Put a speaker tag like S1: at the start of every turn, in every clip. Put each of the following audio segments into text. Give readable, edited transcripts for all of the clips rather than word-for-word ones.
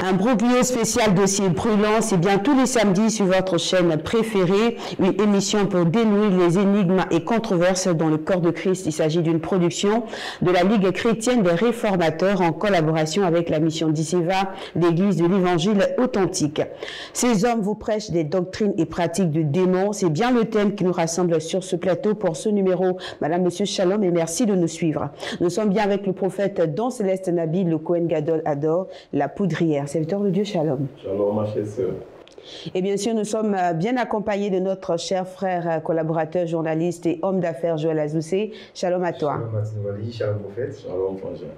S1: Un broglio spécial dossier brûlant, c'est bien tous les samedis sur votre chaîne préférée, une émission pour dénouer les énigmes et controverses dans le corps de Christ. Il s'agit d'une production de la Ligue chrétienne des réformateurs en collaboration avec la mission d'Isseva, l'Église de l'Évangile authentique. Ces hommes vous prêchent des doctrines et pratiques de démons. C'est bien le thème qui nous rassemble sur ce plateau pour ce numéro. Madame, Monsieur, shalom et merci de nous suivre. Nous sommes bien avec le prophète Don Céleste Nabil, le Kohen Gadol Ador, la poudrière. Serviteur de Dieu, shalom.
S2: Shalom, ma chère sœur.
S1: Et bien sûr, nous sommes bien accompagnés de notre cher frère, collaborateur, journaliste et homme d'affaires Joël Azoussé. Shalom à toi.
S2: Shalom Matinouali, shalom prophète. Shalom frangin.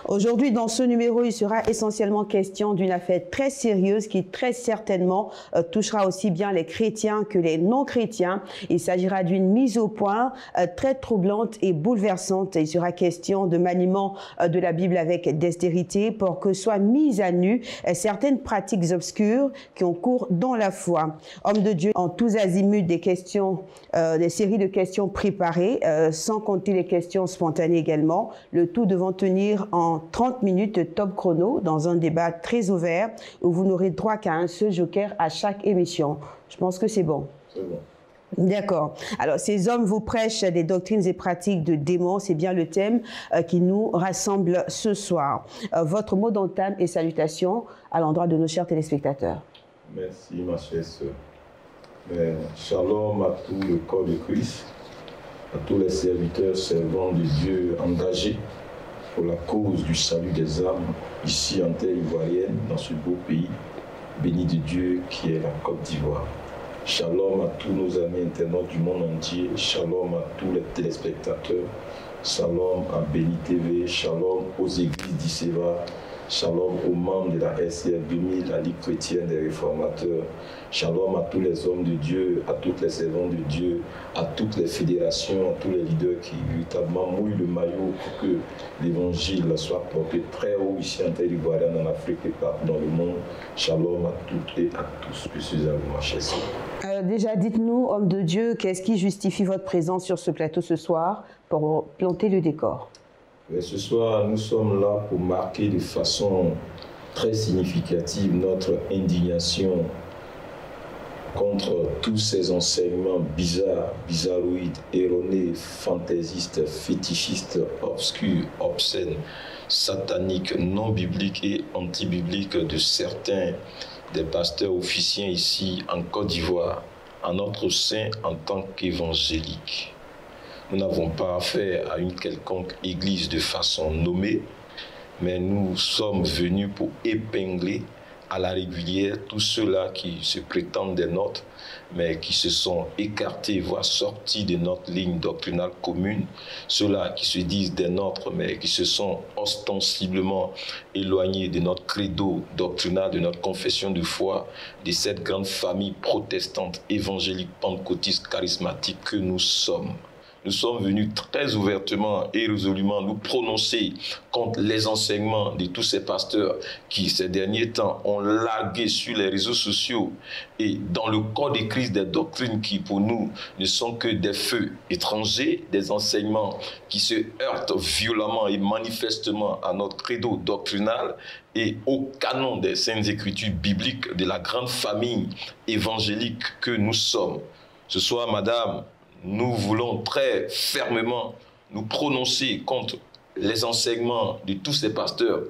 S1: Aujourd'hui, dans ce numéro, il sera essentiellement question d'une affaire très sérieuse qui très certainement touchera aussi bien les chrétiens que les non-chrétiens. Il s'agira d'une mise au point très troublante et bouleversante. Il sera question de maniement de la Bible avec dextérité pour que soient mises à nu certaines pratiques obscures qui ont cours dans la foi. Hommes de Dieu en tous azimuts, des questions, des séries de questions préparées, sans compter les questions spontanées également. Le tout devant tenir en 30 minutes top chrono dans un débat très ouvert où vous n'aurez droit qu'à un seul joker à chaque émission. Je pense que c'est bon.
S2: C'est bon.
S1: D'accord. Alors, ces hommes vous prêchent des doctrines et pratiques de démons. C'est bien le thème qui nous rassemble ce soir. Votre mot d'entame et salutation à l'endroit de nos chers téléspectateurs.
S2: Merci, ma chère sœur. Shalom à tout le corps de Christ, à tous les serviteurs, servants de Dieu engagés pour la cause du salut des âmes, ici en terre ivoirienne, dans ce beau pays, béni de Dieu qui est la Côte d'Ivoire. Shalom à tous nos amis internautes du monde entier, shalom à tous les téléspectateurs, shalom à Béni TV, shalom aux églises d'Isseva, shalom aux membres de la RCF 2000, la Ligue chrétienne des réformateurs, shalom à tous les hommes de Dieu, à toutes les servantes de Dieu, à toutes les fédérations, à tous les leaders qui véritablement mouillent le maillot pour que l'évangile soit porté très haut ici en terre ivoirienne, en Afrique et partout dans le monde. Shalom à toutes et à tous. Je suis à vous, ma chère sœur.
S1: Déjà, dites-nous, homme de Dieu, qu'est-ce qui justifie votre présence sur ce plateau ce soir pour planter le décor?
S2: Mais ce soir, nous sommes là pour marquer de façon très significative notre indignation contre tous ces enseignements bizarres, bizarroïdes, erronés, fantaisistes, fétichistes, obscurs, obscènes, sataniques, non bibliques et anti-bibliques de certains des pasteurs officiels ici en Côte d'Ivoire, en notre sein en tant qu'évangéliques. Nous n'avons pas affaire à une quelconque église de façon nommée, mais nous sommes venus pour épingler à la régulière tous ceux-là qui se prétendent des nôtres, mais qui se sont écartés, voire sortis de notre ligne doctrinale commune, ceux-là qui se disent des nôtres, mais qui se sont ostensiblement éloignés de notre credo doctrinal, de notre confession de foi, de cette grande famille protestante, évangélique, pentecôtiste, charismatique que nous sommes. Nous sommes venus très ouvertement et résolument nous prononcer contre les enseignements de tous ces pasteurs qui, ces derniers temps, ont largué sur les réseaux sociaux et dans le corps des crises des doctrines qui, pour nous, ne sont que des feux étrangers, des enseignements qui se heurtent violemment et manifestement à notre credo doctrinal et au canon des Saintes Écritures bibliques de la grande famille évangélique que nous sommes. Ce soir, madame, nous voulons très fermement nous prononcer contre les enseignements de tous ces pasteurs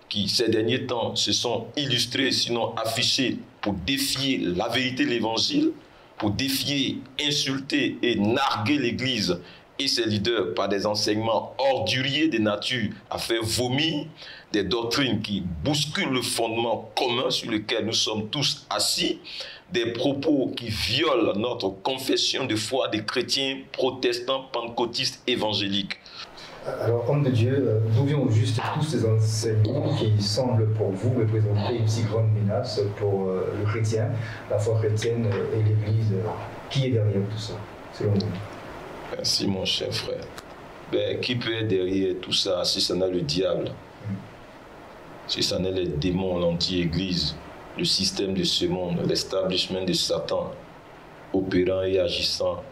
S2: qui, ces derniers temps, se sont illustrés, sinon affichés, pour défier la vérité de l'Évangile, pour défier, insulter et narguer l'Église et ses leaders par des enseignements orduriers de nature à faire vomir des doctrines qui bousculent le fondement commun sur lequel nous sommes tous assis, des propos qui violent notre confession de foi des chrétiens protestants, pentecôtistes, évangéliques.
S3: Alors, homme de Dieu, d'où viennent au juste tous ces enseignements qui semblent pour vous représenter une si grande menace pour le chrétien, la foi chrétienne et l'Église? Qui est derrière tout ça, selon vous?
S2: Merci mon cher frère. Qui peut être derrière tout ça si ce n'est le diable? Si ce n'est les démons, l'anti-église, le système de ce monde, l'establishment de Satan, opérant et agissant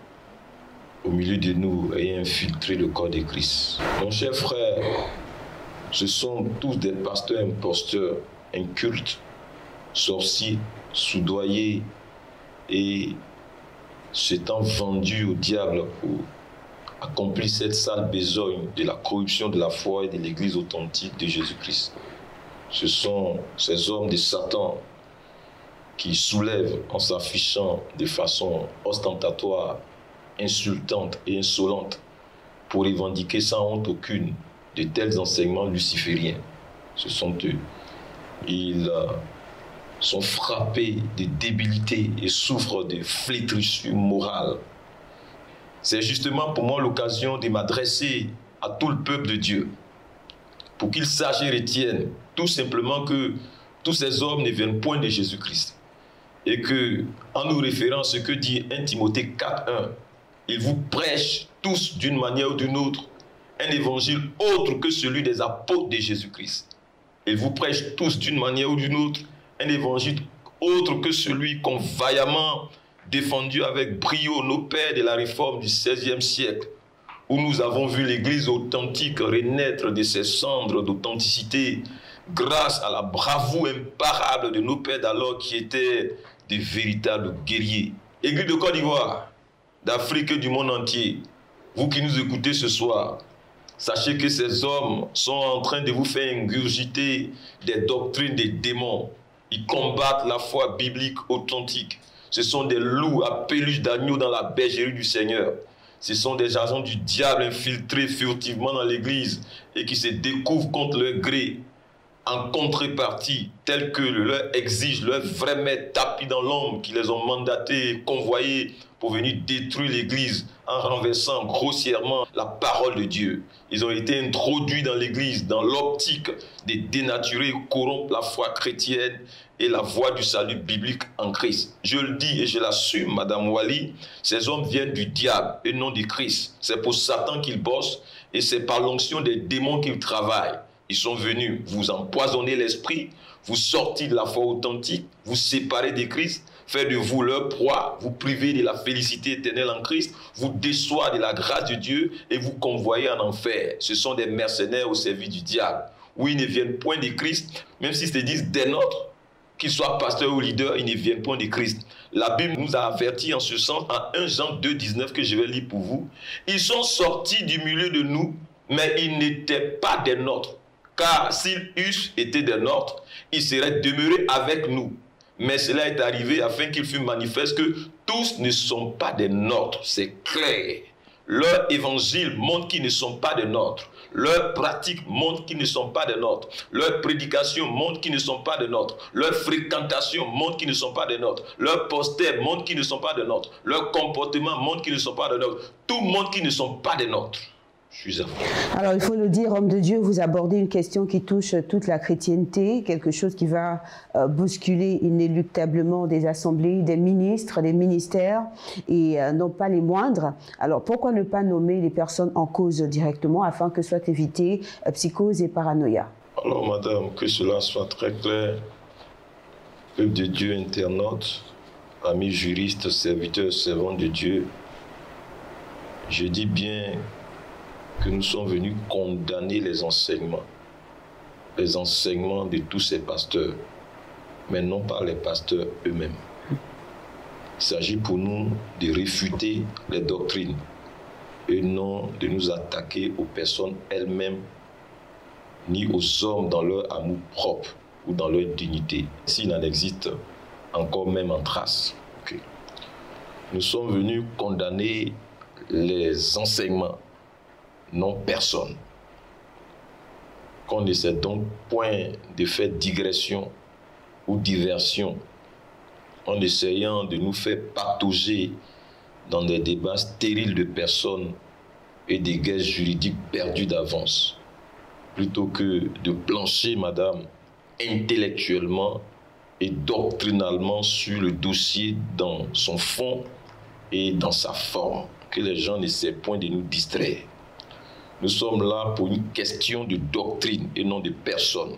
S2: au milieu de nous et infiltrer le corps de Christ. Mon cher frère, ce sont tous des pasteurs imposteurs, incultes, sorciers, soudoyés et s'étant vendus au diable pour accomplir cette sale besogne de la corruption de la foi et de l'église authentique de Jésus-Christ. Ce sont ces hommes de Satan qui soulèvent en s'affichant de façon ostentatoire, insultante et insolente pour revendiquer sans honte aucune de tels enseignements lucifériens. Ce sont eux. Ils sont frappés de débilité et souffrent de flétrissure morale. C'est justement pour moi l'occasion de m'adresser à tout le peuple de Dieu pour qu'ils sachent et retiennent tout simplement que tous ces hommes ne viennent point de Jésus-Christ et que, en nous référant à ce que dit 1 Timothée 4:1, ils vous prêchent tous d'une manière ou d'une autre un évangile autre que celui des apôtres de Jésus-Christ. Ils vous prêchent tous d'une manière ou d'une autre un évangile autre que celui qu'ont vaillamment défendu avec brio nos pères de la réforme du XVIe siècle, où nous avons vu l'Église authentique renaître de ses cendres d'authenticité grâce à la bravoure imparable de nos pères d'alors qui étaient de véritables guerriers. Église de Côte d'Ivoire, d'Afrique et du monde entier, vous qui nous écoutez ce soir, sachez que ces hommes sont en train de vous faire ingurgiter des doctrines des démons. Ils combattent la foi biblique authentique. Ce sont des loups à peluche d'agneau dans la bergerie du Seigneur. Ce sont des agents du diable infiltrés furtivement dans l'Église et qui se découvrent contre leur gré en contrepartie, tel que leur exige leur vrai maître tapis dans l'ombre qui les ont mandatés et convoyés pour venir détruire l'Église en renversant grossièrement la parole de Dieu. Ils ont été introduits dans l'Église dans l'optique de dénaturer et corrompre la foi chrétienne et la voie du salut biblique en Christ. Je le dis et je l'assume, Madame Wali, ces hommes viennent du diable et non du Christ. C'est pour Satan qu'ils bossent et c'est par l'onction des démons qu'ils travaillent. Ils sont venus vous empoisonner l'esprit, vous sortir de la foi authentique, vous séparer de Christ, faire de vous leur proie, vous priver de la félicité éternelle en Christ, vous déçoir de la grâce de Dieu et vous convoyer en enfer. Ce sont des mercenaires au service du diable. Oui, ils ne viennent point de Christ, même s'ils se disent des nôtres, qu'ils soient pasteurs ou leaders, ils ne viennent point de Christ. La Bible nous a avertis en ce sens en 1 Jean 2,19 que je vais lire pour vous. Ils sont sortis du milieu de nous, mais ils n'étaient pas des nôtres. Car s'ils eussent été des nôtres, ils seraient demeurés avec nous. Mais cela est arrivé afin qu'il fût manifeste que tous ne sont pas des nôtres. C'est clair. Leur évangile montre qu'ils ne sont pas des nôtres. Leur pratique montre qu'ils ne sont pas des nôtres. Leur prédication montre qu'ils ne sont pas des nôtres. Leur fréquentation montre qu'ils ne sont pas des nôtres. Leur poster montre qu'ils ne sont pas des nôtres. Leur comportement montre qu'ils ne sont pas des nôtres. Tout montre qu'ils ne sont pas des nôtres.
S1: Alors, il faut le dire, homme de Dieu, vous abordez une question qui touche toute la chrétienté, quelque chose qui va bousculer inéluctablement des assemblées, des ministres, des ministères, et non pas les moindres. Alors, pourquoi ne pas nommer les personnes en cause directement afin que soit évité psychose et paranoïa?
S2: Alors, madame, que cela soit très clair, peuple de Dieu, internautes, amis juristes, serviteurs, servants de Dieu, je dis bien que nous sommes venus condamner les enseignements de tous ces pasteurs, mais non pas les pasteurs eux-mêmes. Il s'agit pour nous de réfuter les doctrines et non de nous attaquer aux personnes elles-mêmes, ni aux hommes dans leur amour propre ou dans leur dignité, s'il en existe encore même en trace. Okay. Nous sommes venus condamner les enseignements, non personne. Qu'on n'essaie donc point de faire digression ou diversion en essayant de nous faire patauger dans des débats stériles de personnes et des guerres juridiques perdues d'avance, plutôt que de plancher, madame, intellectuellement et doctrinalement sur le dossier dans son fond et dans sa forme, que les gens n'essaient point de nous distraire. Nous sommes là pour une question de doctrine et non de personne.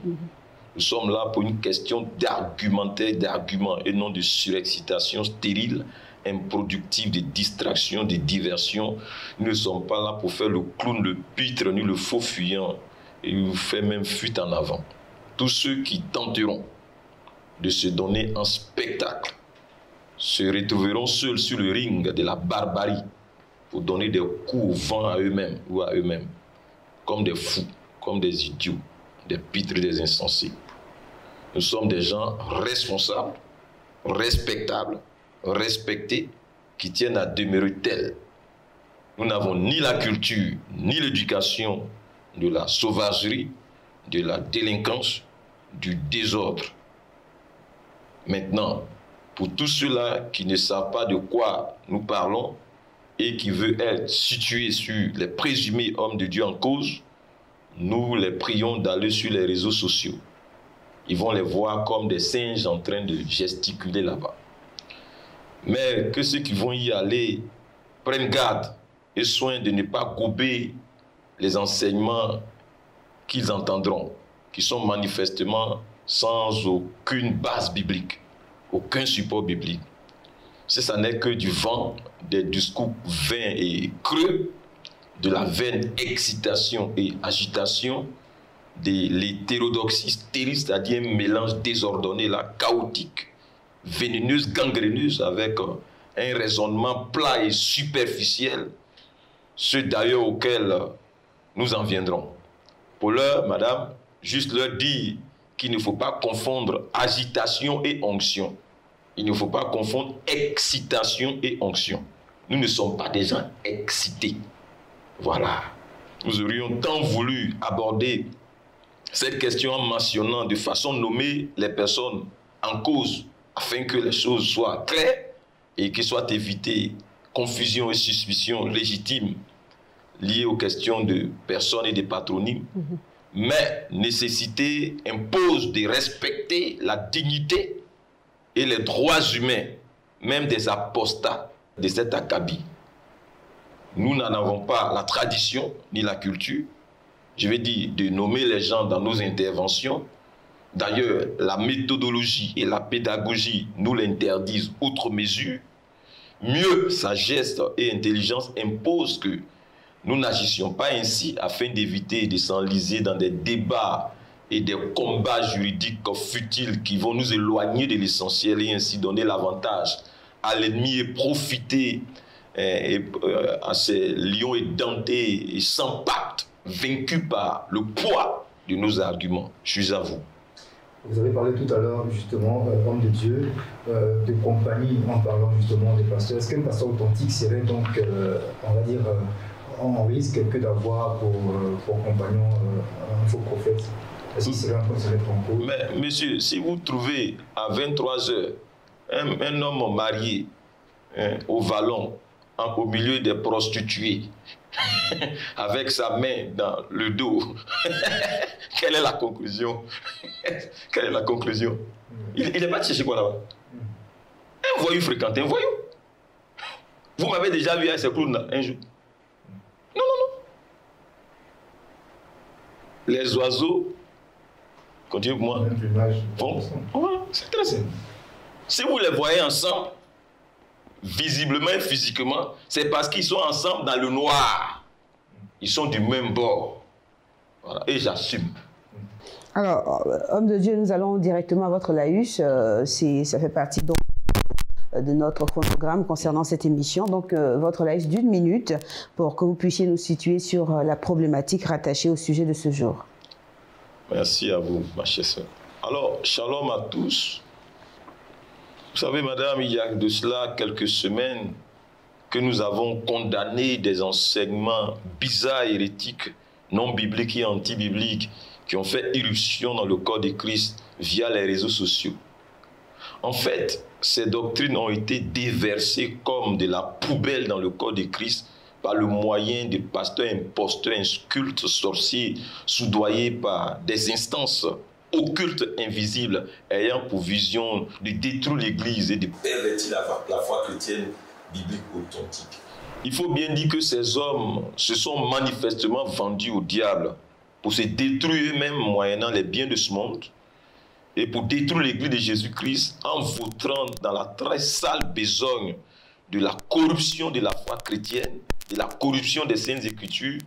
S2: Nous sommes là pour une question d'argumentaire, d'argument et non de surexcitation stérile, improductive, de distraction, de diversion. Nous ne sommes pas là pour faire le clown, le pitre, ni le faux fuyant et nous faire même fuite en avant. Tous ceux qui tenteront de se donner en spectacle se retrouveront seuls sur le ring de la barbarie pour donner des coups au vent à eux-mêmes ou à eux-mêmes, comme des fous, comme des idiots, des pitres, des insensés. Nous sommes des gens responsables, respectables, respectés, qui tiennent à demeurer tels. Nous n'avons ni la culture, ni l'éducation de la sauvagerie, de la délinquance, du désordre. Maintenant, pour tous ceux-là qui ne savent pas de quoi nous parlons et qui veulent être situés sur les présumés hommes de Dieu en cause, nous les prions d'aller sur les réseaux sociaux. Ils vont les voir comme des singes en train de gesticuler là-bas. Mais que ceux qui vont y aller prennent garde et soin de ne pas gober les enseignements qu'ils entendront, qui sont manifestement sans aucune base biblique, aucun support biblique. Ça n'est que du vent, des discours vains et creux, de la vaine excitation et agitation, de l'hétérodoxie stérile, c'est-à-dire un mélange désordonné, chaotique, vénéneuse, gangréneuse, avec un raisonnement plat et superficiel, ceux d'ailleurs auxquels nous en viendrons. Pour l'heure, madame, juste leur dire qu'il ne faut pas confondre agitation et onction. Il ne faut pas confondre excitation et onction. Nous ne sommes pas des gens excités. Voilà. Nous aurions tant voulu aborder cette question en mentionnant de façon nommée les personnes en cause, afin que les choses soient claires et qu'il soit évité confusion et suspicion légitime liées aux questions de personnes et de patronymes. Mais nécessité impose de respecter la dignité et les droits humains, même des apostats de cet acabit. Nous n'en avons pas la tradition ni la culture, je vais dire, de nommer les gens dans nos interventions. D'ailleurs, la méthodologie et la pédagogie nous l'interdisent outre mesure. Mieux, sagesse et intelligence imposent que nous n'agissions pas ainsi afin d'éviter de s'enliser dans des débats et des combats juridiques futiles qui vont nous éloigner de l'essentiel et ainsi donner l'avantage à l'ennemi et profiter à ces lions édentés et sans pacte, vaincus par le poids de nos arguments. Je suis à vous.
S3: Vous avez parlé tout à l'heure, justement, homme de Dieu, de compagnie, en parlant justement des pasteurs. Est-ce qu'un pasteur authentique serait donc, on va dire, en risque que d'avoir pour compagnon un faux prophète? Est-ce qu'il serait en train de se mettre en cause?
S2: Mais monsieur, si vous trouvez à 23 h un homme marié au vallon, au milieu des prostituées, avec sa main dans le dos, quelle est la conclusion? Quelle est la conclusion? Il n'est pas cherché quoi là-bas? Un voyou fréquenté, un voyou. Vous m'avez déjà vu à ces clowns un jour? Non, non, non. Les oiseaux, continuez pour moi. Bon, voilà, c'est très simple. Si vous les voyez ensemble, visiblement et physiquement, c'est parce qu'ils sont ensemble dans le noir. Ils sont du même bord. Voilà. Et j'assume.
S1: Alors, homme de Dieu, nous allons directement à votre laïus. Ça fait partie donc de notre chronogramme concernant cette émission. Donc, votre laïus d'1 minute pour que vous puissiez nous situer sur la problématique rattachée au sujet de ce jour.
S2: Merci à vous, ma chère sœur. Alors, shalom à tous. Vous savez, madame, il y a de cela quelques semaines que nous avons condamné des enseignements bizarres, hérétiques, non bibliques et anti-bibliques qui ont fait irruption dans le corps de Christ via les réseaux sociaux. En fait, ces doctrines ont été déversées comme de la poubelle dans le corps de Christ par le moyen de pasteurs imposteurs, incultes, sorciers, soudoyés par des instances occultes, invisibles, ayant pour vision de détruire l'Église et de pervertir la foi chrétienne biblique authentique. Il faut bien dire que ces hommes se sont manifestement vendus au diable pour se détruire eux-mêmes moyennant les biens de ce monde et pour détruire l'Église de Jésus-Christ en vautrant dans la très sale besogne de la corruption de la foi chrétienne, de la corruption des Saintes Écritures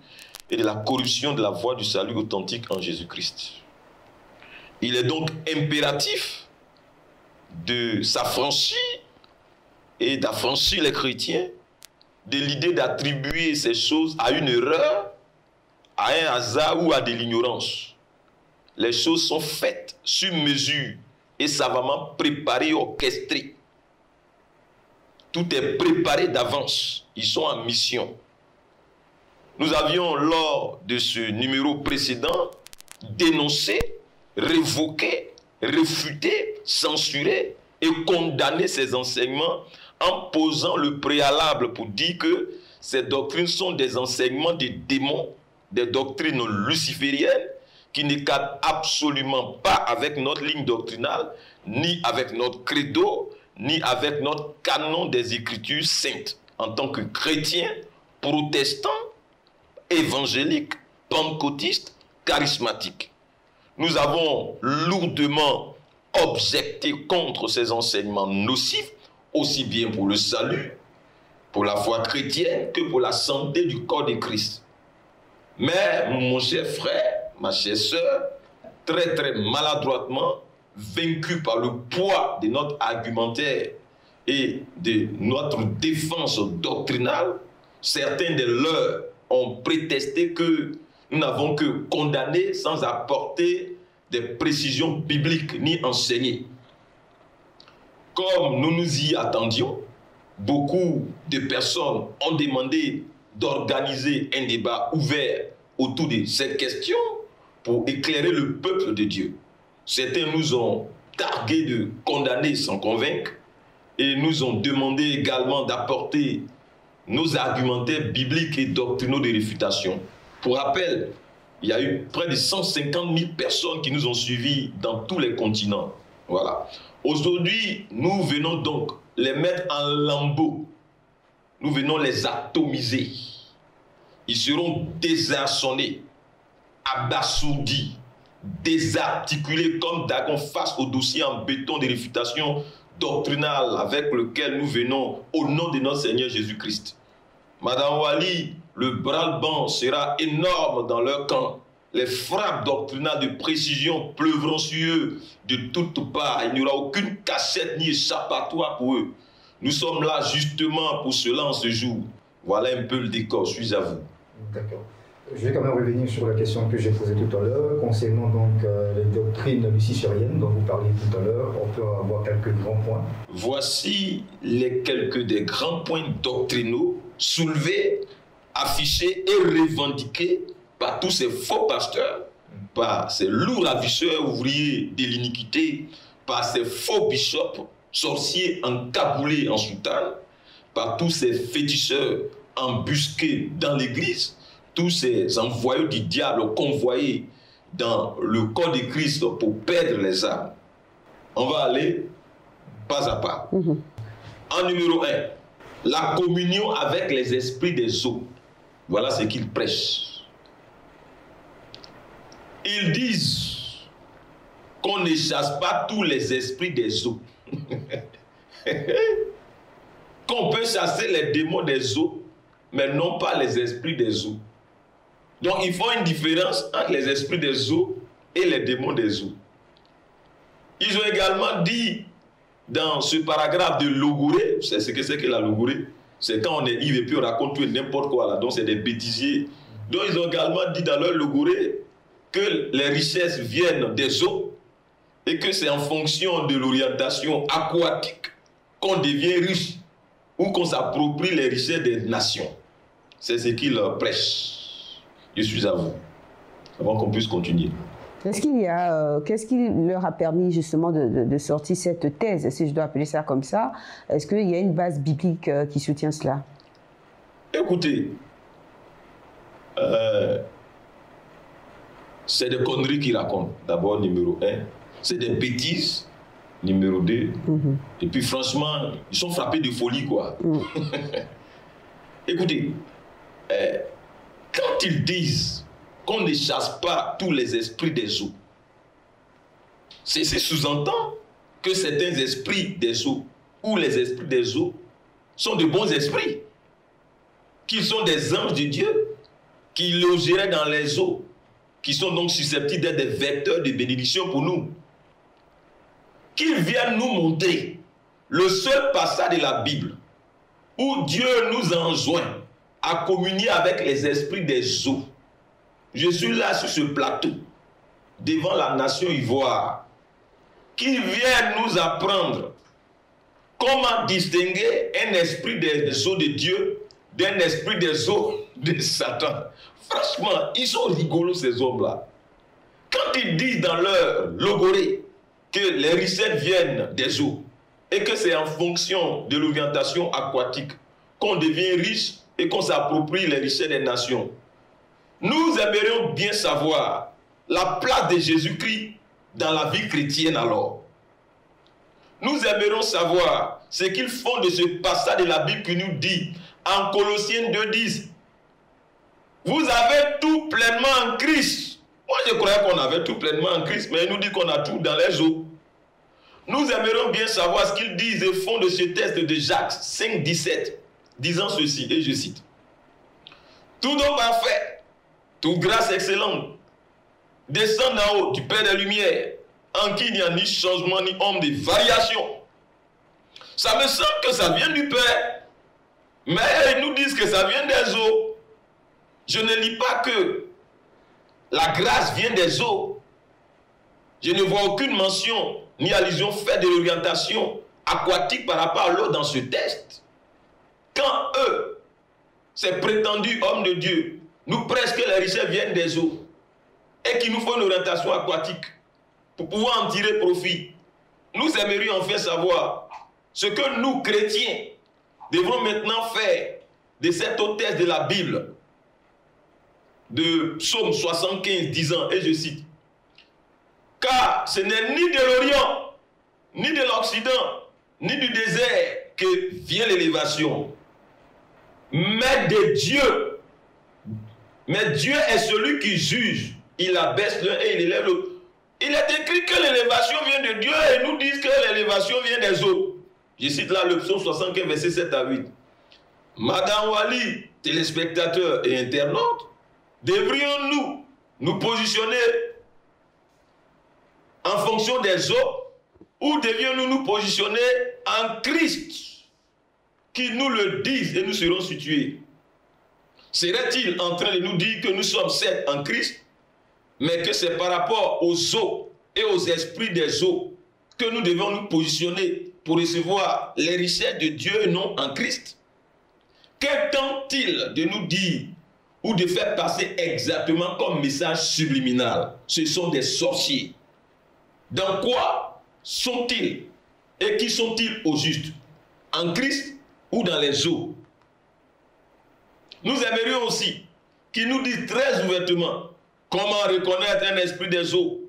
S2: et de la corruption de la voie du salut authentique en Jésus-Christ. Il est donc impératif de s'affranchir et d'affranchir les chrétiens de l'idée d'attribuer ces choses à une erreur, à un hasard ou à de l'ignorance. Les choses sont faites sur mesure et savamment préparées, orchestrées. Tout est préparé d'avance. Ils sont en mission. Nous avions, lors de ce numéro précédent, dénoncé, révoqué, réfuté, censuré et condamné ces enseignements en posant le préalable pour dire que ces doctrines sont des enseignements des démons, des doctrines lucifériennes qui ne cadrent absolument pas avec notre ligne doctrinale, ni avec notre credo, ni avec notre canon des Écritures saintes. En tant que chrétiens, protestants, évangéliques, pentecôtistes, charismatiques. Nous avons lourdement objecté contre ces enseignements nocifs, aussi bien pour le salut, pour la foi chrétienne, que pour la santé du corps de Christ. Mais, mon cher frère, ma chère sœur, très très maladroitement, vaincu par le poids de notre argumentaire et de notre défense doctrinale, certains de leurs ont prétesté que nous n'avons que condamné sans apporter des précisions bibliques ni enseignées. Comme nous nous y attendions, beaucoup de personnes ont demandé d'organiser un débat ouvert autour de cette question pour éclairer le peuple de Dieu. Certains nous ont targués de condamner sans convaincre et nous ont demandé également d'apporter nos argumentaires bibliques et doctrinaux de réfutation. Pour rappel, il y a eu près de 150 000 personnes qui nous ont suivis dans tous les continents. Voilà. Aujourd'hui, nous venons donc les mettre en lambeaux. Nous venons les atomiser. Ils seront désarçonnés, abasourdis, désarticulés comme Dagon face au dossier en béton de réfutation doctrinale avec lequel nous venons au nom de notre Seigneur Jésus-Christ. Madame Wali, le bras-le-banc sera énorme dans leur camp. Les frappes doctrinales de précision pleuvront sur eux de toutes parts. Il n'y aura aucune cachette ni échappatoire pour eux. Nous sommes là justement pour cela en ce jour. Voilà un peu le décor, je suis à vous.
S3: D'accord. Je vais quand même revenir sur la question que j'ai posée tout à l'heure, concernant donc les doctrines lucifériennes dont vous parliez tout à l'heure. On peut avoir quelques grands points.
S2: Voici les quelques des grands points doctrinaux soulevés, affichés et revendiqués par tous ces faux pasteurs, par ces lourds ravisseurs ouvriers de l'iniquité, par ces faux bishops, sorciers encagoulés en soutane, par tous ces féticheurs embusqués dans l'église, tous ces envoyés du diable convoyés dans le corps de Christ pour perdre les âmes. On va aller pas à pas. En numéro 1, la communion avec les esprits des eaux. Voilà ce qu'ils prêchent. Ils disent qu'on ne chasse pas tous les esprits des eaux. Qu'on peut chasser les démons des eaux, mais non pas les esprits des eaux. Donc ils font une différence entre les esprits des eaux et les démons des eaux. Ils ont également dit dans ce paragraphe de logorée, vous savez ce que c'est que la logorée? C'est quand on est ivre et puis on raconte tout et n'importe quoi là, donc c'est des bêtisiers. Donc ils ont également dit dans leur logorée que les richesses viennent des eaux et que c'est en fonction de l'orientation aquatique qu'on devient riche ou qu'on s'approprie les richesses des nations. C'est ce qu'ils prêchent. Je suis à vous, avant qu'on puisse continuer.
S1: Est-ce qu'il y a, qu'est-ce qui leur a permis justement de sortir cette thèse, si je dois appeler ça comme ça? Est-ce qu'il y a une base biblique qui soutient cela?
S2: Écoutez, c'est des conneries qu'ils racontent. D'abord, numéro 1. C'est des bêtises. Numéro 2. Et puis, franchement, ils sont frappés de folie, quoi. Écoutez, quand ils disent qu'on ne chasse pas tous les esprits des eaux, c'est sous-entend que certains esprits des eaux ou les esprits des eaux sont de bons esprits, qu'ils sont des anges de Dieu, qui logeraient dans les eaux, qui sont donc susceptibles d'être des vecteurs de bénédiction pour nous. Qu'ils viennent nous montrer le seul passage de la Bible où Dieu nous enjoint à communier avec les esprits des eaux. Je suis là sur ce plateau, devant la nation ivoire, qu'ils viennent nous apprendre comment distinguer un esprit des eaux de Dieu d'un esprit des eaux de Satan. Franchement, ils sont rigolos ces hommes-là. Quand ils disent dans leur logorée que les richesses viennent des eaux et que c'est en fonction de l'orientation aquatique qu'on devient riche et qu'on s'approprie les richesses des nations, nous aimerions bien savoir la place de Jésus-Christ dans la vie chrétienne alors. Nous aimerions savoir ce qu'ils font de ce passage de la Bible qui nous dit en Colossiens 2,10, vous avez tout pleinement en Christ. Moi je croyais qu'on avait tout pleinement en Christ, mais il nous dit qu'on a tout dans les eaux. Nous aimerions bien savoir ce qu'ils disent et font de ce texte de Jacques 5,17, disant ceci, et je cite, tout don parfait, toute grâce excellente, descend d'en haut du Père des Lumières, en qui il n'y a ni changement ni ombre de variation. Ça me semble que ça vient du Père, mais ils nous disent que ça vient des eaux. Je ne lis pas que la grâce vient des eaux. Je ne vois aucune mention ni allusion faite de l'orientation aquatique par rapport à l'eau dans ce texte. Quand eux, ces prétendus hommes de Dieu, nous prêchent que les richesses viennent des eaux et qu'il nous faut une orientation aquatique pour pouvoir en tirer profit, nous aimerions enfin savoir ce que nous, chrétiens, devons maintenant faire de cette hôtesse de la Bible, de Psaume 75, disant, et je cite, « Car ce n'est ni de l'Orient, ni de l'Occident, ni du désert que vient l'élévation, mais de Dieu. Mais Dieu est celui qui juge. Il abaisse l'un et il élève l'autre. » Il est écrit que l'élévation vient de Dieu et nous disent que l'élévation vient des eaux. Je cite là le psaume 75, verset 7 à 8. Madame Wali, téléspectateurs et internautes, devrions-nous nous positionner en fonction des eaux ou devions-nous nous positionner en Christ, qui nous le disent et nous serons situés? Serait-il en train de nous dire que nous sommes certes en Christ, mais que c'est par rapport aux eaux et aux esprits des eaux que nous devons nous positionner pour recevoir les richesses de Dieu et non en Christ? Qu'entend-il de nous dire ou de faire passer exactement comme message subliminal? Ce sont des sorciers. Dans quoi sont-ils et qui sont-ils au juste? En Christ ou dans les eaux? Nous aimerions aussi qu'ils nous disent très ouvertement comment reconnaître un esprit des eaux,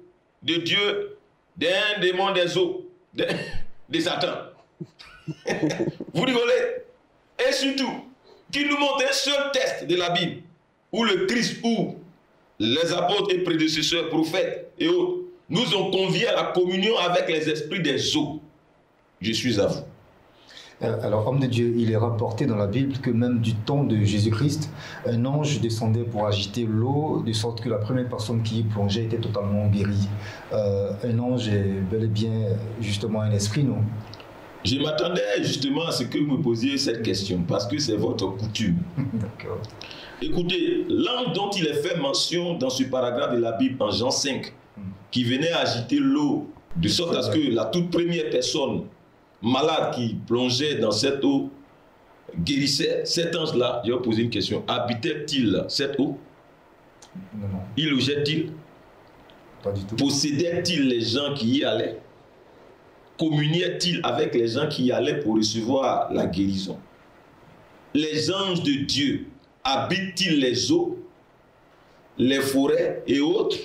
S2: de Dieu, d'un démon des eaux, de Satan. Vous rigolez? Et surtout, qu'il nous montre un seul texte de la Bible où le Christ ou les apôtres et prédécesseurs, prophètes et autres nous ont conviés à la communion avec les esprits des eaux. Je suis à vous.
S3: Alors, homme de Dieu, il est rapporté dans la Bible que même du temps de Jésus-Christ, un ange descendait pour agiter l'eau, de sorte que la première personne qui y plongeait était totalement guérie. Un ange est bel et bien justement un esprit, non?
S2: Je m'attendais justement à ce que vous me posiez cette question, parce que c'est votre coutume.
S3: D'accord.
S2: Écoutez, l'ange dont il est fait mention dans ce paragraphe de la Bible en Jean 5, qui venait agiter l'eau, de sorte à ce que la toute première personne malade qui plongeait dans cette eau guérissait, cet ange-là, je vais poser une question, habitait-il cette eau?
S3: Non, non.
S2: Il logeait-il?
S3: Pas du tout.
S2: Possédait-il les gens qui y allaient? Communiait-il avec les gens qui y allaient pour recevoir la guérison? Les anges de Dieu habitent-ils les eaux? les forêts et autres,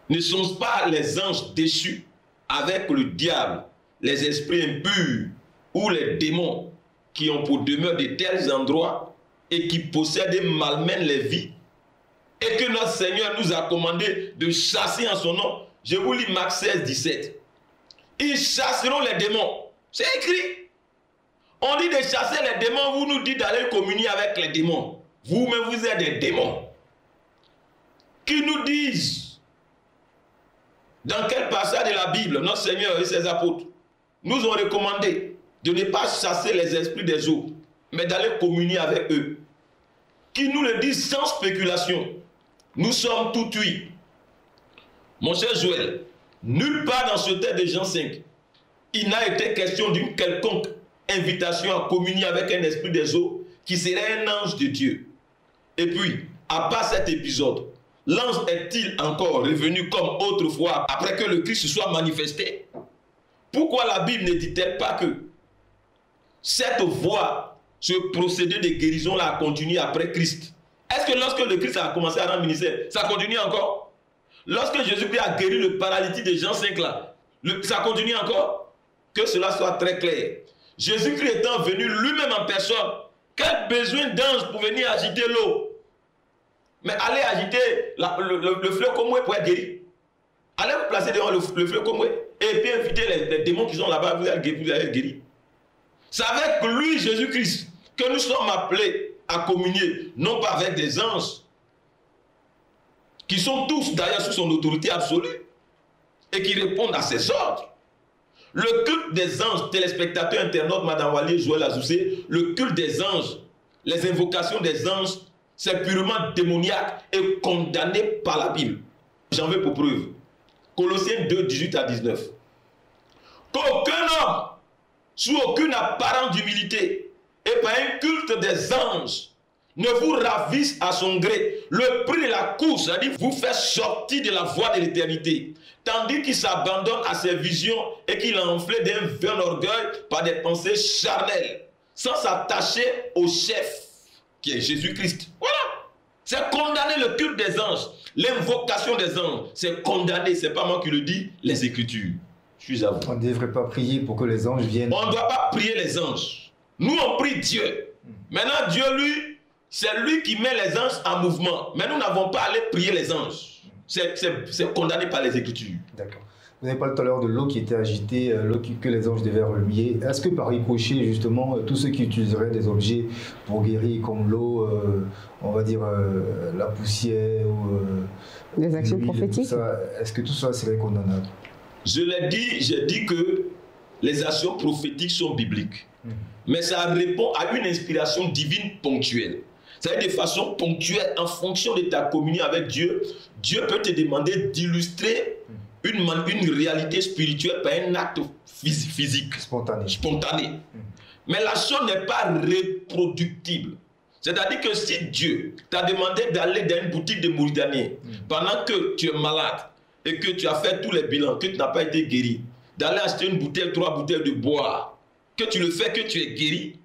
S2: ne sont pas les anges déchus avec le diable, les esprits impurs ou les démons qui ont pour demeure de tels endroits et qui possèdent et malmènent les vies, et que notre Seigneur nous a commandé de chasser en son nom. Je vous lis Marc 16, 17. Ils chasseront les démons. C'est écrit. On dit de chasser les démons, vous nous dites d'aller communier avec les démons. Vous-même, vous êtes des démons. Qui nous disent, dans quel passage de la Bible, notre Seigneur et ses apôtres nous ont recommandé de ne pas chasser les esprits des eaux, mais d'aller communier avec eux. Qui nous le disent sans spéculation. Nous sommes tout oui. Mon cher Joël, nulle part dans ce texte de Jean 5, il n'a été question d'une quelconque invitation à communier avec un esprit des eaux qui serait un ange de Dieu. Et puis, à part cet épisode, l'ange est-il encore revenu comme autrefois après que le Christ se soit manifesté? Pourquoi la Bible ne dit-elle pas que cette voie, ce procédé de guérison-là a continué après Christ? Est-ce que lorsque le Christ a commencé à rendre ministère, ça continue encore? Lorsque Jésus-Christ a guéri le paralytique de Jean 5 là, ça continue encore? Que cela soit très clair. Jésus-Christ étant venu lui-même en personne, quel besoin d'ange pour venir agiter l'eau? Mais allez agiter le fleuve Komwe pour être guéri. Allez vous placer devant le fleuve Komwe et puis inviter les démons qui sont là-bas, vous allez être guéri. C'est avec lui, Jésus-Christ, que nous sommes appelés à communier, non pas avec des anges, qui sont tous d'ailleurs sous son autorité absolue, et qui répondent à ses ordres. Le culte des anges, téléspectateurs, internautes, Madame Walier, Joël Azoussé, le culte des anges, les invocations des anges, c'est purement démoniaque et condamné par la Bible. J'en veux pour preuve. Colossiens 2, 18 à 19. Qu'aucun homme, sous aucune apparence d'humilité, et par un culte des anges, ne vous ravisse à son gré. Le prix de la course, c'est-à-dire vous fait sortir de la voie de l'éternité, tandis qu'il s'abandonne à ses visions et qu'il est enflé d'un vain orgueil par des pensées charnelles, sans s'attacher au chef, qui est Jésus-Christ. Voilà. C'est condamner le culte des anges, l'invocation des anges. C'est condamné, c'est pas moi qui le dis, les Écritures. Je suis à vous.
S3: On ne devrait pas prier pour que les anges viennent.
S2: On ne doit pas prier les anges. Nous, on prie Dieu. Maintenant, Dieu, lui, c'est lui qui met les anges en mouvement. Mais nous n'avons pas à aller prier les anges. C'est condamné par les Écritures.
S3: D'accord. Vous avez parlé tout à l'heure de l'eau qui était agitée, l'eau que les anges devaient remuer. Est-ce que par ricochet, justement, tous ceux qui utiliseraient des objets pour guérir, comme l'eau, on va dire la poussière ou
S1: les actions prophétiques,
S3: est-ce que tout ça serait condamnable?
S2: Je l'ai dit, j'ai dit que les actions prophétiques sont bibliques. Mais ça répond à une inspiration divine ponctuelle. C'est-à-dire de façon ponctuelle, en fonction de ta communion avec Dieu, Dieu peut te demander d'illustrer une réalité spirituelle par un acte physique, spontané. Mais la chose n'est pas reproductible. C'est-à-dire que si Dieu t'a demandé d'aller dans une boutique de Mauritanie pendant que tu es malade et que tu as fait tous les bilans, que tu n'as pas été guéri, d'aller acheter une bouteille, 3 bouteilles de bois, que tu le fais, que tu es guéri,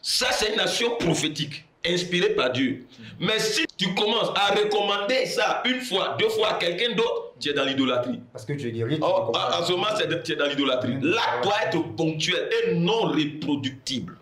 S2: ça c'est une action prophétique, inspirée par Dieu. Mais si tu commences à recommander ça une fois, 2 fois à quelqu'un d'autre, tu es dans l'idolâtrie.
S3: Parce que tu es guéri.
S2: À ce moment, tu es dans l'idolâtrie. L'acte doit être ponctuel et non reproductible.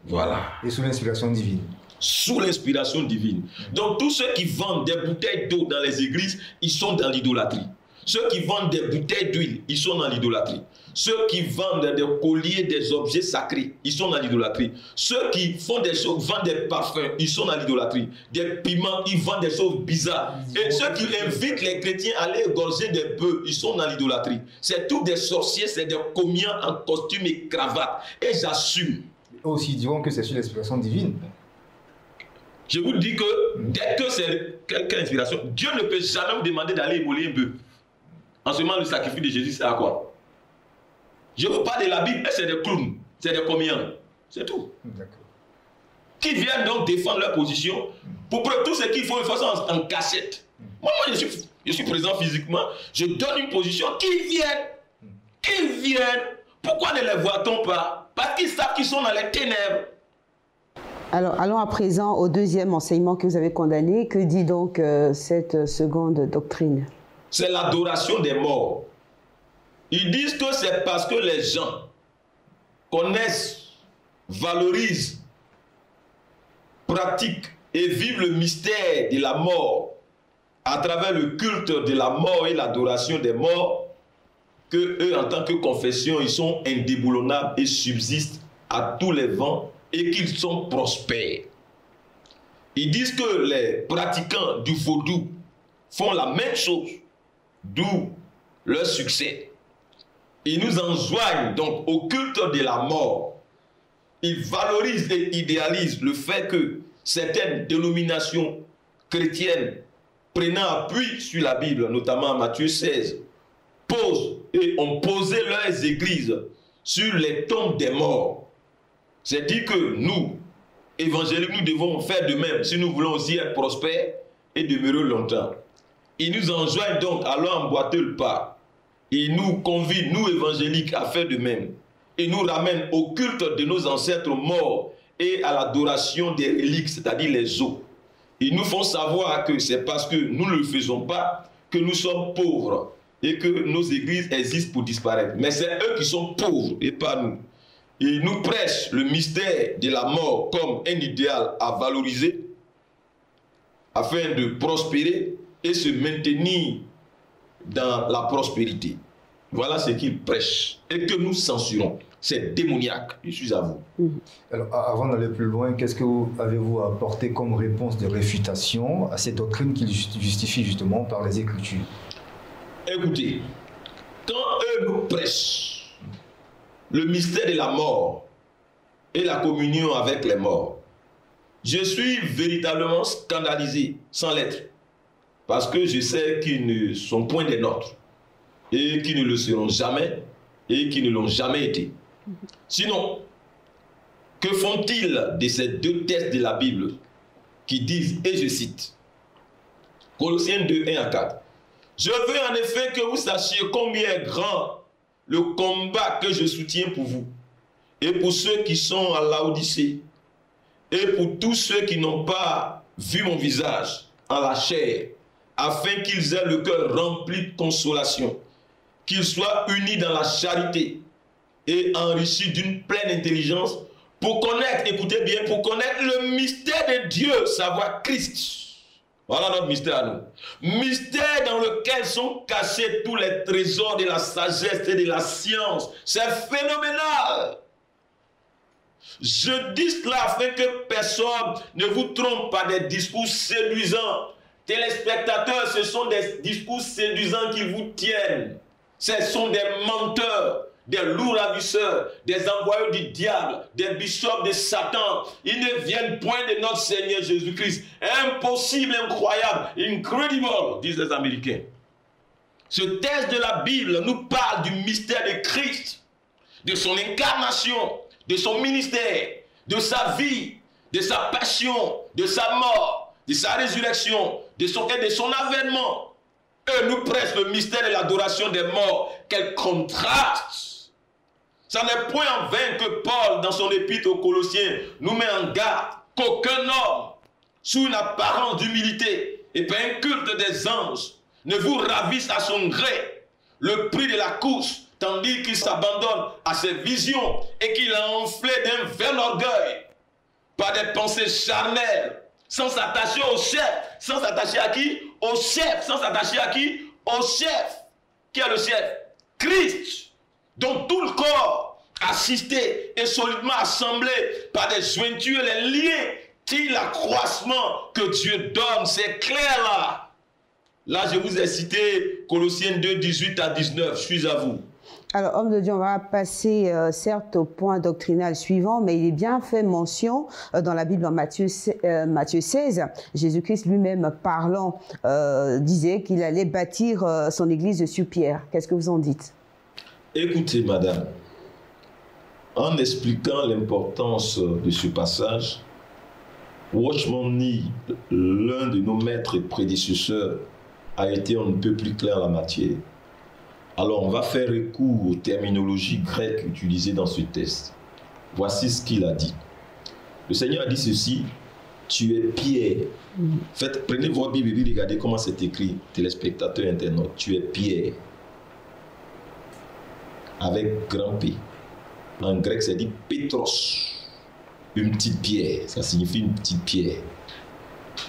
S2: Voilà.
S3: Et sous l'inspiration divine.
S2: Sous l'inspiration divine. Donc tous ceux qui vendent des bouteilles d'eau dans les églises, ils sont dans l'idolâtrie. Ceux qui vendent des bouteilles d'huile, ils sont dans l'idolâtrie. Ceux qui vendent des colliers, des objets sacrés, ils sont dans l'idolâtrie. Ceux qui font des choses, vendent des parfums, ils sont dans l'idolâtrie. Des piments, ils vendent des choses bizarres. Et ceux qui invitent les chrétiens à aller égorger des bœufs, ils sont dans l'idolâtrie. C'est tous des sorciers, c'est des commiens en costume et cravate. Et j'assume.
S3: Aussi diront que c'est sur l'inspiration divine.
S2: Je vous dis que dès que c'est quelque inspiration, Dieu ne peut jamais vous demander d'aller immoler un bœuf. En ce moment, le sacrifice de Jésus, c'est à quoi? Je vous parle de la Bible, c'est des clowns, c'est des comédiens, c'est tout. Qui viennent donc défendre leur position pour prendre tout ce qu'il faut, ils font ça en cachette. Moi, je suis présent physiquement, je donne une position, qu'ils viennent. Pourquoi ne les voit-on pas? Parce qu'ils savent qu'ils sont dans les ténèbres.
S1: Alors, allons à présent au deuxième enseignement que vous avez condamné. Que dit donc cette seconde doctrine?
S2: C'est l'adoration des morts. Ils disent que c'est parce que les gens connaissent, valorisent, pratiquent et vivent le mystère de la mort à travers le culte de la mort et l'adoration des morts, que eux, en tant que confession, ils sont indéboulonnables et subsistent à tous les vents et qu'ils sont prospères. Ils disent que les pratiquants du vaudou font la même chose, d'où leur succès. Ils nous enjoignent donc au culte de la mort. Ils valorisent et idéalisent le fait que certaines dénominations chrétiennes prenant appui sur la Bible, notamment Matthieu 16, posent et ont posé leurs églises sur les tombes des morts. C'est-à-dire que nous, évangéliques, nous devons faire de même si nous voulons aussi être prospères et demeurer longtemps. Ils nous enjoignent donc à leur emboîter le pas. Ils nous convient, nous évangéliques, à faire de même. Ils nous ramènent au culte de nos ancêtres morts et à l'adoration des reliques, c'est-à-dire les os. Ils nous font savoir que c'est parce que nous ne le faisons pas que nous sommes pauvres et que nos églises existent pour disparaître. Mais c'est eux qui sont pauvres et pas nous. Ils nous prêchent le mystère de la mort comme un idéal à valoriser afin de prospérer et se maintenir dans la prospérité. Voilà ce qu'ils prêchent et que nous censurons. C'est démoniaque, je suis à vous.
S3: Alors, avant d'aller plus loin, qu'est-ce que avez-vous à apporter comme réponse de réfutation à ces doctrines qu'ils justifient justement par les Écritures?
S2: Écoutez, quand eux nous prêchent le mystère de la mort et la communion avec les morts, je suis véritablement scandalisé, sans l'être, parce que je sais qu'ils ne sont point des nôtres et qu'ils ne le seront jamais et qu'ils ne l'ont jamais été. Sinon, que font-ils de ces deux textes de la Bible qui disent, et je cite, Colossiens 2, 1 à 4, « Je veux en effet que vous sachiez combien est grand le combat que je soutiens pour vous, et pour ceux qui sont à Laodicée, et pour tous ceux qui n'ont pas vu mon visage en la chair, afin qu'ils aient le cœur rempli de consolation, qu'ils soient unis dans la charité, et enrichis d'une pleine intelligence pour connaître, écoutez bien, pour connaître le mystère de Dieu, savoir Christ. Voilà notre mystère à nous. Mystère dans lequel sont cachés tous les trésors de la sagesse et de la science. C'est phénoménal. Je dis cela afin que personne ne vous trompe par des discours séduisants. Téléspectateurs, ce sont des discours séduisants qui vous tiennent. Ce sont des menteurs, des loups ravisseurs, des envoyés du diable, des bishops de Satan. Ils ne viennent point de notre Seigneur Jésus-Christ. Impossible, incroyable, incredible, disent les Américains. Ce texte de la Bible nous parle du mystère de Christ, de son incarnation, de son ministère, de sa vie, de sa passion, de sa mort, de sa résurrection, de son avènement. Eux nous prêchent le mystère de l'adoration des morts. Quel contraste! Ça n'est point en vain que Paul, dans son épître aux Colossiens, nous met en garde qu'aucun homme, sous une apparence d'humilité et par un culte des anges, ne vous ravisse à son gré le prix de la course, tandis qu'il s'abandonne à ses visions et qu'il a enflé d'un vain orgueil par des pensées charnelles, sans s'attacher au chef. Sans s'attacher à qui? Au chef. Sans s'attacher à qui? Au chef. Qui est le chef? Christ, dont tout le corps, assisté et solidement assemblé par des jointures, les liens, tire l'accroissement que Dieu donne. C'est clair là. Là, je vous ai cité Colossiens 2, 18 à 19. Je suis à vous.
S1: Alors, homme de Dieu, on va passer certes au point doctrinal suivant, mais il est bien fait mention dans la Bible en Matthieu 16. Jésus-Christ lui-même parlant disait qu'il allait bâtir son église sur pierre. Qu'est-ce que vous en dites?
S2: Écoutez, madame, en expliquant l'importance de ce passage, Watchman Nee, l'un de nos maîtres et prédécesseurs, a été on ne peut plus clair en la matière. Alors, on va faire recours aux terminologies grecques utilisées dans ce texte. Voici ce qu'il a dit. Le Seigneur a dit ceci, tu es Pierre. Prenez votre Bible et regardez comment c'est écrit, téléspectateurs, internautes. Tu es Pierre. Avec grand P. En grec, c'est dit Pétros. Une petite pierre. Ça signifie une petite pierre.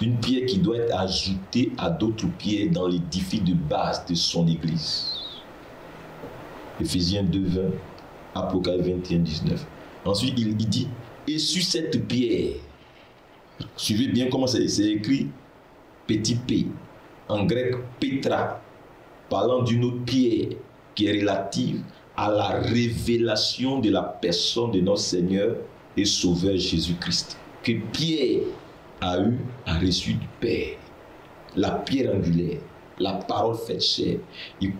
S2: Une pierre qui doit être ajoutée à d'autres pierres dans l'édifice de base de son église. Éphésiens 2, 20, Apocalypse 21, 19. Ensuite, il dit, et sur cette pierre, suivez bien comment c'est écrit, petit p, en grec Petra, parlant d'une autre pierre qui est relative à la révélation de la personne de notre Seigneur et Sauveur Jésus-Christ, que Pierre a reçu du Père, la pierre angulaire, la parole faite chair. Il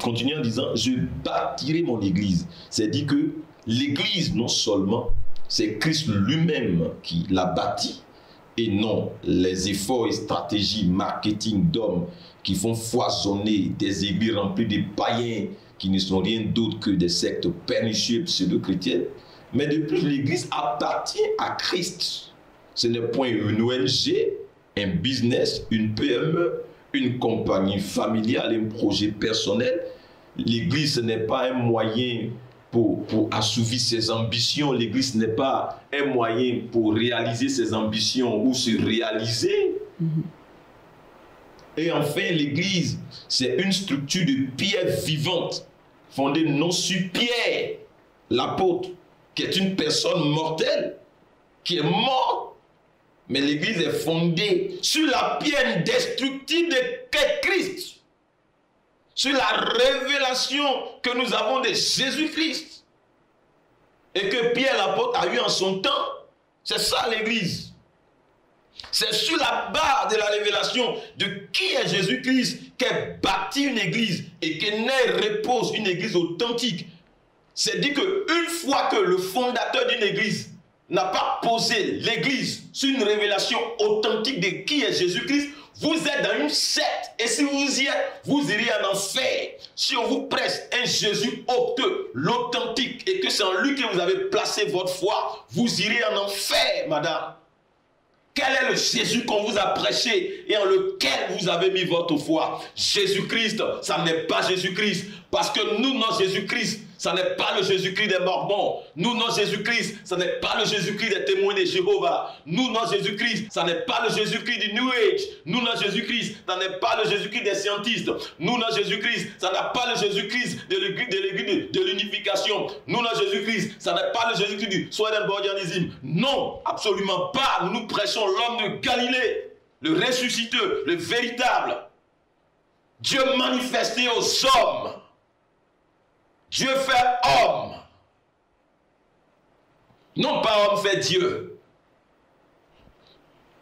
S2: continue en disant, je bâtirai mon église. C'est dit que l'église, non seulement, c'est Christ lui-même qui l'a bâti, et non les efforts et stratégies marketing d'hommes qui font foisonner des églises remplies de païens qui ne sont rien d'autre que des sectes pernicieuses pseudo-chrétiennes. Mais de plus, l'église appartient à Christ. Ce n'est point une ONG, un business, une PME, une compagnie familiale, un projet personnel. L'église, ce n'est pas un moyen pour assouvir ses ambitions. L'église n'est pas un moyen pour réaliser ses ambitions ou se réaliser. Et enfin, l'église, c'est une structure de pierre vivante, fondée non sur Pierre, l'apôtre, qui est une personne mortelle, qui est morte. Mais l'église est fondée sur la pierre indestructible de Christ, sur la révélation que nous avons de Jésus-Christ et que Pierre l'apôtre a eu en son temps. C'est ça l'église. C'est sur la base de la révélation de qui est Jésus-Christ qu'est bâtie une église et que naît repose une église authentique. C'est dit qu'une fois que le fondateur d'une église n'a pas posé l'église sur une révélation authentique de qui est Jésus-Christ, vous êtes dans une secte. Et si vous y êtes, vous irez en enfer. Si on vous presse un Jésus octeux, l'authentique, et que c'est en lui que vous avez placé votre foi, vous irez en enfer, madame. Quel est le Jésus qu'on vous a prêché et en lequel vous avez mis votre foi? Jésus-Christ, ça n'est pas Jésus-Christ. Parce que nous, non Jésus-Christ, ça n'est pas le Jésus-Christ des Mormons. Nous, non Jésus-Christ, ça n'est pas le Jésus-Christ des témoins de Jéhovah. Nous, non Jésus-Christ, ça n'est pas le Jésus-Christ du New Age. Nous, non Jésus-Christ, ça n'est pas le Jésus-Christ des scientistes. Nous, non Jésus-Christ, ça n'est pas le Jésus-Christ de l'église de l'unification. Nous, non Jésus-Christ, ça n'est pas le Jésus-Christ du Swedenborgianisme. Non, absolument pas. Nous prêchons l'homme de Galilée, le ressuscité, le véritable. Dieu manifesté aux hommes. Dieu fait homme. Non pas homme fait Dieu.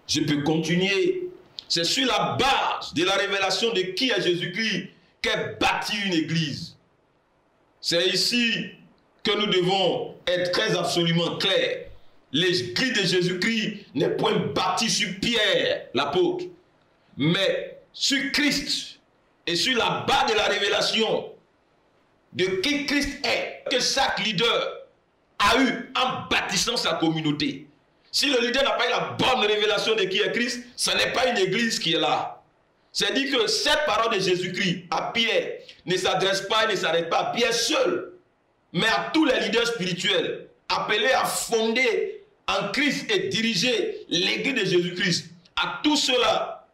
S2: Je peux continuer. C'est sur la base de la révélation de qui est Jésus-Christ qu'est bâtie une église. C'est ici que nous devons être très absolument clairs. L'église de Jésus-Christ n'est point bâtie sur Pierre, l'apôtre, mais sur Christ et sur la base de la révélation de qui Christ est, que chaque leader a eu en bâtissant sa communauté. Si le leader n'a pas eu la bonne révélation de qui est Christ, ce n'est pas une église qui est là. C'est dit que cette parole de Jésus-Christ à Pierre ne s'adresse pas et ne s'arrête pas à Pierre seul, mais à tous les leaders spirituels appelés à fonder en Christ et diriger l'église de Jésus-Christ. À tous ceux-là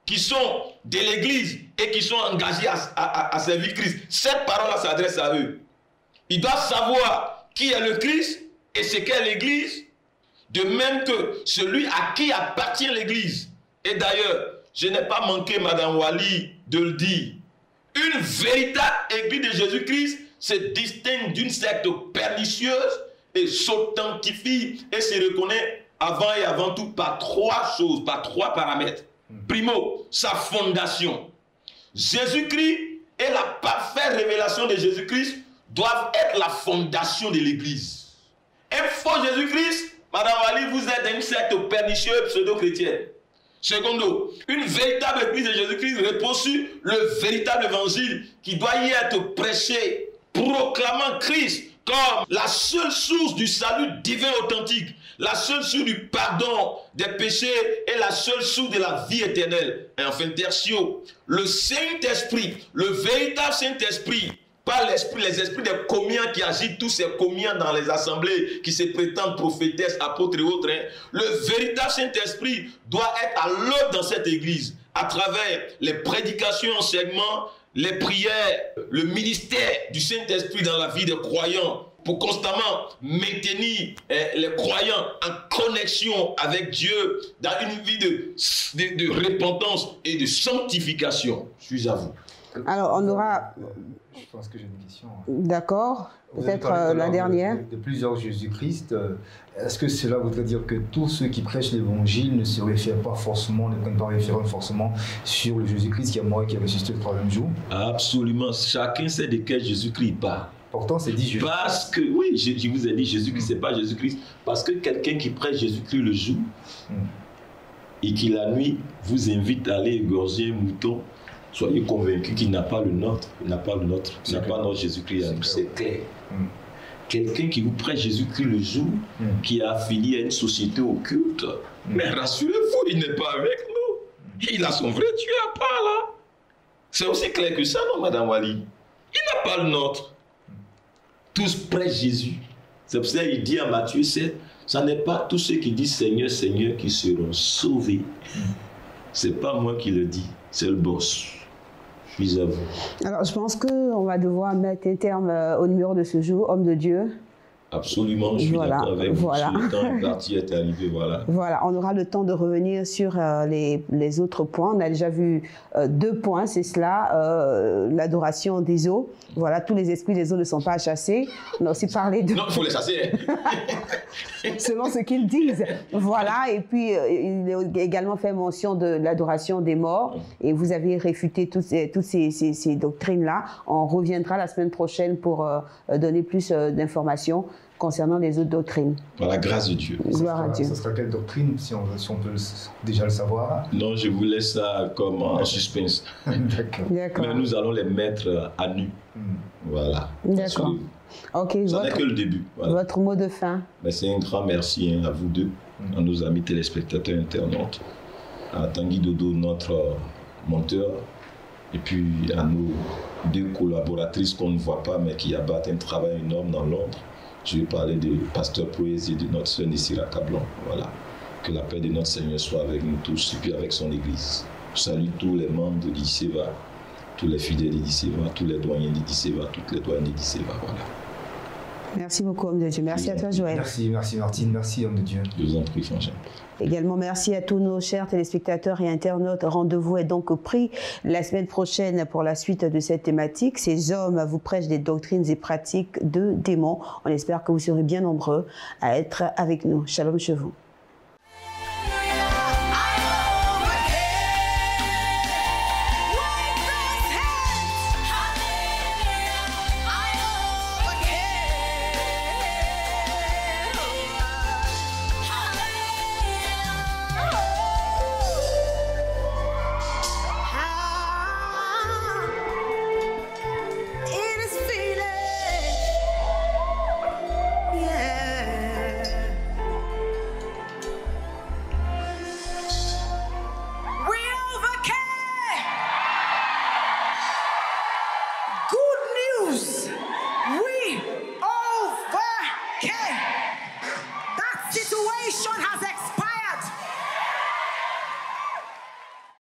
S2: qui sont de l'église et qui sont engagés à servir Christ. Cette parole-là s'adresse à eux. Ils doivent savoir qui est le Christ et ce qu'est l'église, de même que celui à qui appartient l'église. Et d'ailleurs, je n'ai pas manqué, Madame Wali, de le dire. Une véritable église de Jésus-Christ se distingue d'une secte pernicieuse et s'authentifie et se reconnaît avant et avant tout par trois choses, par trois paramètres. Primo, sa fondation. Jésus-Christ et la parfaite révélation de Jésus-Christ doivent être la fondation de l'église. Un faux Jésus-Christ, Madame Ali, vous êtes une secte pernicieuse pseudo-chrétienne. Secondo, une véritable église de Jésus-Christ repose sur le véritable évangile qui doit y être prêché, proclamant Christ, comme la seule source du salut divin authentique, la seule source du pardon des péchés et la seule source de la vie éternelle. Et enfin, tertio, le Saint-Esprit, le véritable Saint-Esprit, pas l'esprit, les esprits des commiens qui agitent tous ces commiens dans les assemblées, qui se prétendent prophétesses, apôtres et autres. Le véritable Saint-Esprit doit être à l'œuvre dans cette église, à travers les prédications, enseignements, les prières, le ministère du Saint-Esprit dans la vie des croyants, pour constamment maintenir les croyants en connexion avec Dieu dans une vie de repentance et de sanctification. Je suis à vous.
S1: Alors, on aura...
S3: Je pense que j'ai une question.
S1: D'accord. Peut-être la dernière.
S3: De plusieurs Jésus-Christ. Est-ce que cela voudrait dire que tous ceux qui prêchent l'évangile ne se réfèrent pas forcément, ne prennent pas référence forcément sur le Jésus-Christ qui est mort et qui a ressuscité le troisième jour?
S2: Absolument. Chacun sait de quel Jésus-Christ parle.
S3: Pourtant, c'est dit Jésus.
S2: Parce que, oui, je vous ai dit Jésus-Christ, c'est pas Jésus-Christ. Parce que quelqu'un qui prêche Jésus-Christ le jour et qui la nuit vous invite à aller égorger un mouton, soyez convaincus qu'il n'a pas le nôtre. Il n'a pas le nôtre. Il n'a pas notre Jésus-Christ à nous. C'est clair. Quelqu'un qui vous prêche Jésus-Christ le jour, qui a affilié à une société occulte, mais rassurez-vous, il n'est pas avec nous. Il a son vrai Dieu à part là. C'est aussi clair que ça, non, Madame Wali? Il n'a pas le nôtre. Tous prêchent Jésus. C'est pour ça qu'il dit à Matthieu 7, ça n'est pas tous ceux qui disent Seigneur, Seigneur qui seront sauvés. C'est pas moi qui le dis, c'est le boss. Je suis à vous. Alors, je pense qu'on va devoir mettre un terme au numéro de ce jour, homme de Dieu. Absolument, je suis d'accord avec vous. Le temps imparti est arrivé, voilà. Voilà, on aura le temps de revenir sur les autres points. On a déjà vu 2 points, c'est cela, l'adoration des eaux. Voilà, tous les esprits des eaux ne sont pas chassés. On a aussi parlé de... Non, il faut les chasser. Selon ce qu'ils disent. Voilà, et puis il a également fait mention de l'adoration des morts. Et vous avez réfuté toutes ces doctrines-là. On reviendra la semaine prochaine pour donner plus d'informations concernant les autres doctrines. Par la grâce de Dieu. Gloire à Dieu.
S3: Ça sera quelle doctrine, si on peut déjà le savoir?
S2: Non, je vous laisse ça comme en suspense. D'accord. Mais nous allons les mettre à nu. Voilà. D'accord. Ok. Ça n'est que le début. Voilà. Votre mot de fin? C'est un grand merci à vous deux, à nos amis téléspectateurs internautes, à Tanguy Dodo, notre monteur, et puis à nos 2 collaboratrices qu'on ne voit pas, mais qui abattent un travail énorme dans l'ombre. Je vais parler de Pasteur Poésie et de notre sœur Nessira Kablon. Voilà. Que la paix de notre Seigneur soit avec nous tous et puis avec son Église. Je salue tous les membres de l'ICEVA, tous les fidèles de l'ICEVA, tous les doyens de l'ICEVA, toutes les doyennes de l'ICEVA. Voilà. Merci beaucoup, homme de Dieu. Merci à toi, Joël.
S3: Merci Martine. Merci, homme de Dieu.
S2: Je vous en prie, Frangin.
S1: Également, merci à tous nos chers téléspectateurs et internautes. Rendez-vous est donc pris la semaine prochaine pour la suite de cette thématique. Ces hommes vous prêchent des doctrines et pratiques de démons. On espère que vous serez bien nombreux à être avec nous. Shalom chez vous.